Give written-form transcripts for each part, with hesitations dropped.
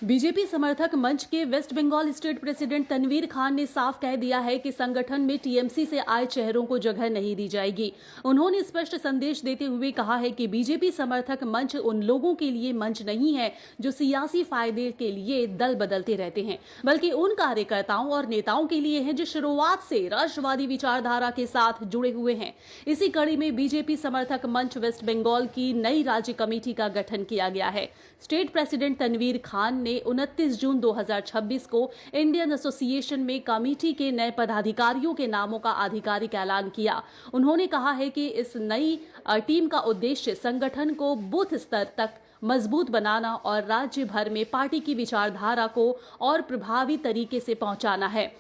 BJP समर्थक मंच के West Bengal state president Tanvir Khan ने साफ कह दिया है कि संगठन में टीएमसी से आए चेहरों को जगह नहीं दी जाएगी। उन्होंने स्पष्ट संदेश देते हुए कहा है कि बीजेपी समर्थक मंच उन लोगों के लिए मंच नहीं है जो सियासी फायदे के लिए दल बदलते रहते हैं, बल्कि उन कार्यकर्ताओं और नेताओं के लिए है जो शुरुआत से राष्ट्रवादी विचारधारा के साथ जुड़े हुए हैं। इसी कड़ी में बीजेपी समर्थक मंच वेस्ट बंगाल की नई राज्य कमेटी का गठन किया गया है। स्टेट प्रेसिडेंट तनवीर खान ने 29 जून 2026 को इंडियन एसोसिएशन में कमेटी के नए पदाधिकारियों के नामों का आधिकारिक ऐलान किया। उन्होंने कहा है कि इस नई टीम का उद्देश्य संगठन को बूथ स्तर तक मजबूत बनाना और राज्य भर में पार्टी की विचारधारा को और प्रभावी तरीके से पहुंचाना है।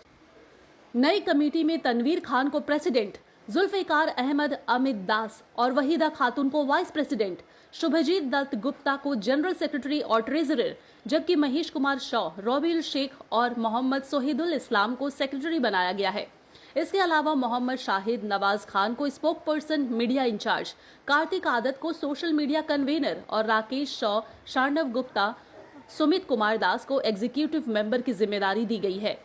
नई कमेटी में तनवीर खान को प्रेसिडेंट, जुल्फिकार अहमद अमित दास और वहीदा खातून को वाइस प्रेसिडेंट, शुभजीत दत्त गुप्ता को जनरल सेक्रेटरी और ट्रेजरर, जबकि महेश कुमार शॉ, रॉबिल शेख और मोहम्मद सोहिदुल इस्लाम को सेक्रेटरी बनाया गया है। इसके अलावा मोहम्मद शाहिद नवाज खान को spokesperson media incharge, Kartik आदत को सोशल मीडिया कन्वेनर और राकेश शॉ, शार्णव गुप्ता, सुमित कुमार दास को एग्जीक्यूटिव मेंबर की जिम्मेदारी दी गई है।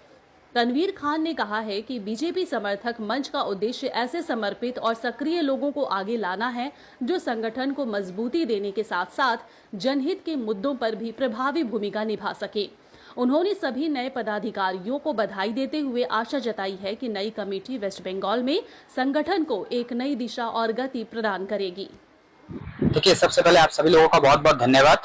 तनवीर खान ने कहा है कि बीजेपी समर्थक मंच का उद्देश्य ऐसे समर्पित और सक्रिय लोगों को आगे लाना है जो संगठन को मजबूती देने के साथ साथ जनहित के मुद्दों पर भी प्रभावी भूमिका निभा सके। उन्होंने सभी नए पदाधिकारियों को बधाई देते हुए आशा जताई है कि नई कमेटी वेस्ट बंगाल में संगठन को एक नई दिशा और गति प्रदान करेगी। देखिए, सबसे पहले आप सभी लोगों का बहुत बहुत धन्यवाद।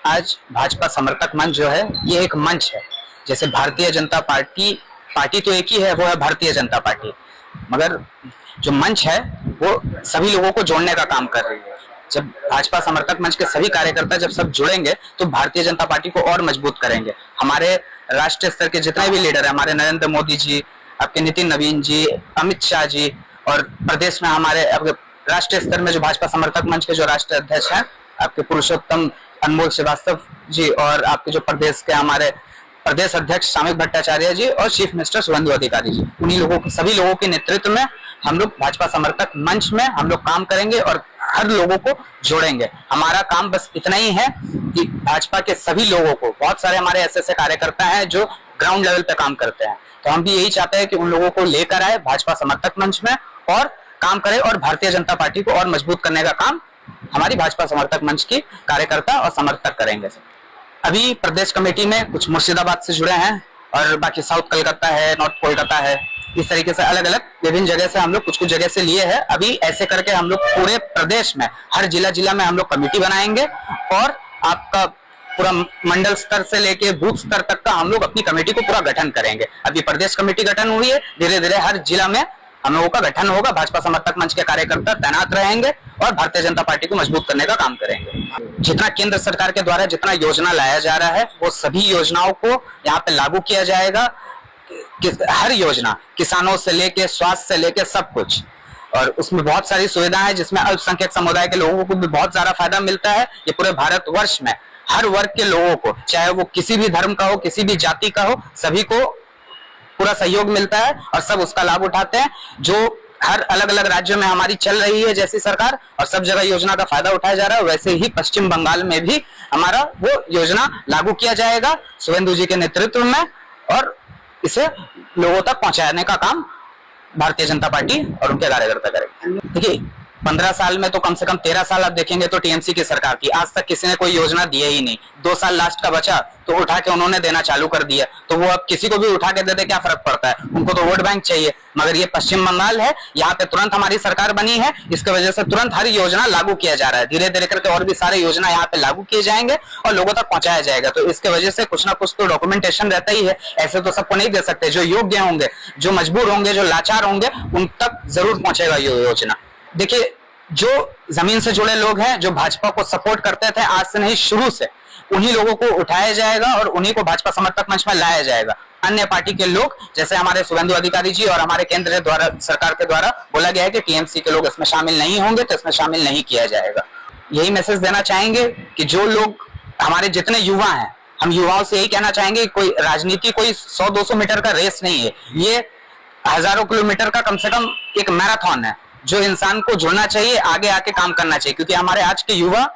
आज भाजपा समर्थक मंच जो है ये एक मंच है। जैसे भारतीय जनता पार्टी तो एक ही है, वो है भारतीय जनता पार्टी, मगर जो मंच है वो सभी लोगों को जोड़ने का काम कर रही है। जब भाजपा समर्थक मंच के सभी कार्यकर्ता जब सब जुड़ेंगे तो भारतीय जनता पार्टी को और मजबूत करेंगे। हमारे राष्ट्रीय स्तर के जितने भी लीडर है, हमारे नरेंद्र मोदी जी, आपके नितिन नवीन जी, अमित शाह जी, और प्रदेश में हमारे राष्ट्रीय स्तर में जो भाजपा समर्थक मंच के जो राष्ट्रीय अध्यक्ष हैं आपके पुरुषोत्तम अनमोल श्रीवास्तव जी, और आपके जो प्रदेश के हमारे प्रदेश अध्यक्ष सामिक भट्टाचार्य जी और चीफ मिनिस्टर शुभेंदु अधिकारी जी, उन्हीं लोगों के सभी लोगों के नेतृत्व में हम लोग भाजपा समर्थक मंच में हम लोग काम करेंगे और हर लोगों को जोड़ेंगे। हमारा काम बस इतना ही है कि भाजपा के सभी लोगों को, बहुत सारे हमारे ऐसे कार्यकर्ता हैं जो ग्राउंड लेवल पे काम करते हैं, तो हम भी यही चाहते हैं कि उन लोगों को लेकर आए भाजपा समर्थक मंच में और काम करें और भारतीय जनता पार्टी को और मजबूत करने का काम हमारी भाजपा समर्थक मंच की कार्यकर्ता और समर्थक करेंगे। अभी प्रदेश कमेटी में कुछ मुर्शिदाबाद से जुड़े हैं और बाकी साउथ कलकत्ता है, नॉर्थ कोलकाता है, इस तरीके से अलग अलग विभिन्न जगह से हम लोग कुछ जगह से लिए हैं। अभी ऐसे करके हम लोग पूरे प्रदेश में हर जिला में हम लोग कमेटी बनाएंगे और आपका पूरा मंडल स्तर से लेके बूथ स्तर तक का हम लोग अपनी कमेटी को पूरा गठन करेंगे। अभी प्रदेश कमेटी गठन हुई है, धीरे धीरे हर जिला में हम लोगों का गठन होगा। भाजपा समर्थक मंच के कार्यकर्ता तैनात रहेंगे और भारतीय जनता पार्टी को मजबूत करने का काम करेंगे। जितना केंद्र सरकार के द्वारा जितना योजना लाया जा रहा है वो सभी योजनाओं को यहाँ पे लागू किया जाएगा। हर योजना, किसानों से लेके स्वास्थ्य से लेके सब कुछ, और उसमें बहुत सारी सुविधाएं हैं जिसमें अल्पसंख्यक समुदाय के लोगों को भी बहुत ज्यादा फायदा मिलता है। ये पूरे भारतवर्ष में हर वर्ग के लोगों को, चाहे वो किसी भी धर्म का हो, किसी भी जाति का हो, सभी को पूरा सहयोग मिलता है और सब उसका लाभ उठाते हैं। जो हर अलग अलग राज्यों में हमारी चल रही है जैसी सरकार और सब जगह योजना का फायदा उठाया जा रहा है, वैसे ही पश्चिम बंगाल में भी हमारा वो योजना लागू किया जाएगा शुभेंदु जी के नेतृत्व में, और इसे लोगों तक पहुंचाने का काम भारतीय जनता पार्टी और उनके कार्यकर्ता करेंगे। देखिए, 15 साल में तो कम से कम 13 साल आप देखेंगे तो टीएमसी की सरकार की, आज तक किसी ने कोई योजना दी ही नहीं। 2 साल लास्ट का बचा तो उठा के उन्होंने देना चालू कर दिया, तो वो अब किसी को भी उठा के दे दे क्या फर्क पड़ता है, उनको तो वोट बैंक चाहिए। मगर ये पश्चिम बंगाल है, यहाँ पे तुरंत हमारी सरकार बनी है, इसकी वजह से तुरंत हर योजना लागू किया जा रहा है। धीरे धीरे करके और भी सारे योजना यहाँ पे लागू किए जाएंगे और लोगों तक पहुंचाया जाएगा। तो इसके वजह से कुछ ना कुछ तो डॉक्यूमेंटेशन रहता ही है, ऐसे तो सबको नहीं दे सकते। जो योग्य होंगे, जो मजबूर होंगे, जो लाचार होंगे, उन तक जरूर पहुंचेगा ये योजना। देखिए, जो जमीन से जुड़े लोग हैं, जो भाजपा को सपोर्ट करते थे आज से नहीं शुरू से, उन्हीं लोगों को उठाया जाएगा और उन्हीं को भाजपा समर्थक मंच में लाया जाएगा। अन्य पार्टी के लोग, जैसे हमारे शुभेंदु अधिकारी जी और हमारे केंद्र द्वारा, सरकार के द्वारा बोला गया है कि टीएमसी के लोग इसमें शामिल नहीं होंगे, तो इसमें शामिल नहीं किया जाएगा। यही मैसेज देना चाहेंगे कि जो लोग हमारे जितने युवा हैं, हम युवाओं से यही कहना चाहेंगे, कोई राजनीति कोई 100-200 मीटर का रेस नहीं है, ये हजारों किलोमीटर का कम से कम एक मैराथन है, जो इंसान को जुड़ना चाहिए, आगे आके काम करना चाहिए। क्योंकि हमारे आज के युवा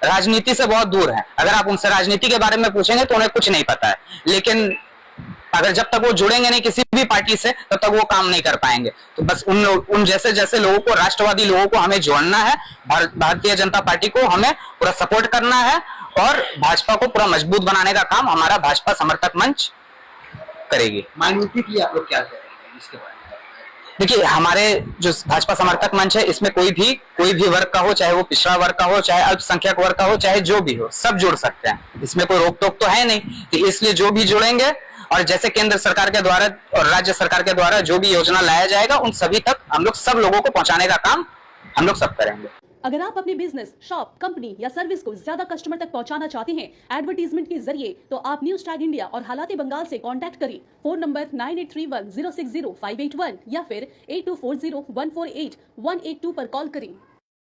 राजनीति से बहुत दूर हैं। अगर आप उनसे राजनीति के बारे में पूछेंगे तो उन्हें कुछ नहीं पता है, लेकिन अगर जब तक वो जुड़ेंगे नहीं किसी भी पार्टी से तब तक वो काम नहीं कर पाएंगे। तो बस उन जैसे लोगों को, राष्ट्रवादी लोगों को हमें जोड़ना है, भारतीय जनता पार्टी को हमें पूरा सपोर्ट करना है और भाजपा को पूरा मजबूत बनाने का काम हमारा भाजपा समर्थक मंच करेगी। माइनॉरिटी के लिए आप लोग क्या करेंगे इसके बारे में? देखिए, हमारे जो भाजपा समर्थक मंच है इसमें कोई भी वर्ग का हो, चाहे वो पिछड़ा वर्ग का हो, चाहे अल्पसंख्यक वर्ग का हो, चाहे जो भी हो, सब जुड़ सकते हैं। इसमें कोई रोक टोक तो है नहीं। तो इसलिए जो भी जुड़ेंगे और जैसे केंद्र सरकार के द्वारा और राज्य सरकार के द्वारा जो भी योजना लाया जाएगा उन सभी तक हम लोग सब लोगों को पहुंचाने का काम हम लोग सब करेंगे। अगर आप अपने बिजनेस, शॉप, कंपनी या सर्विस को ज्यादा कस्टमर तक पहुंचाना चाहते हैं एडवर्टीजमेंट के जरिए, तो आप न्यूज टैग इंडिया और हालाते बंगाल से कांटेक्ट करें। फोन नंबर 9831060581 या फिर 8240148182 पर कॉल करें।